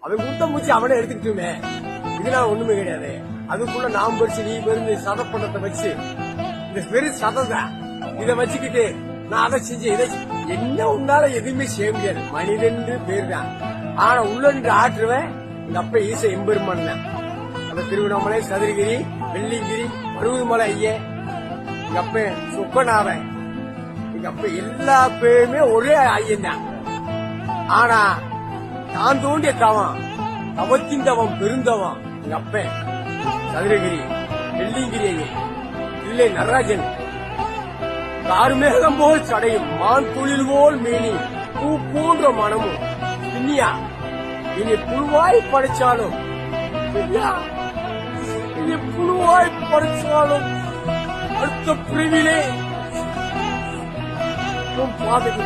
அவன் குத்த மூச்சு அவனே எடுத்துக்கிட்டுமே, இதனால ஒண்ணுமே கிடையாது. அதுக்குள்ள நாம் பறிச்சு நீ பெருந்து சத பண்ணத்தை வச்சு இந்த பெரு சததான் இதை வச்சுக்கிட்டு நான் அதை செஞ்சு இதை என்ன உன்னால எதுவுமே செய்ய முடியாது. மனிதன் பேர் தான். ஆனா உள்ள நின்று ஆற்றுவேன் எங்க அப்ப ஈச எம்பெருமான் தான். அந்த திருவண்ணாமலை, சதுரகிரி, வெள்ளிங்கிரி, பருவமலை ஐய, எங்க அப்ப சுக்கநாதன், எங்க அப்ப எல்லா பேருமே ஒரே ஐயன் தான். ஆனா தான் தோண்டிய தவம், தவத்தின் தவம் பெருந்தவம் எங்க அப்ப சதுரகிரி, வெள்ளிங்கிரி ஐய, இல்லை நடராஜன். கார்மேகம் போல் சடையும், மான் தொழில் போல் மேனி, பூ போன்ற மனமும் பின்னியா இனி புழுவாய் படைச்சாலும், இனி புழுவாய் படைச்சாலும் அடுத்த பிரிவிலே பாதைக்கு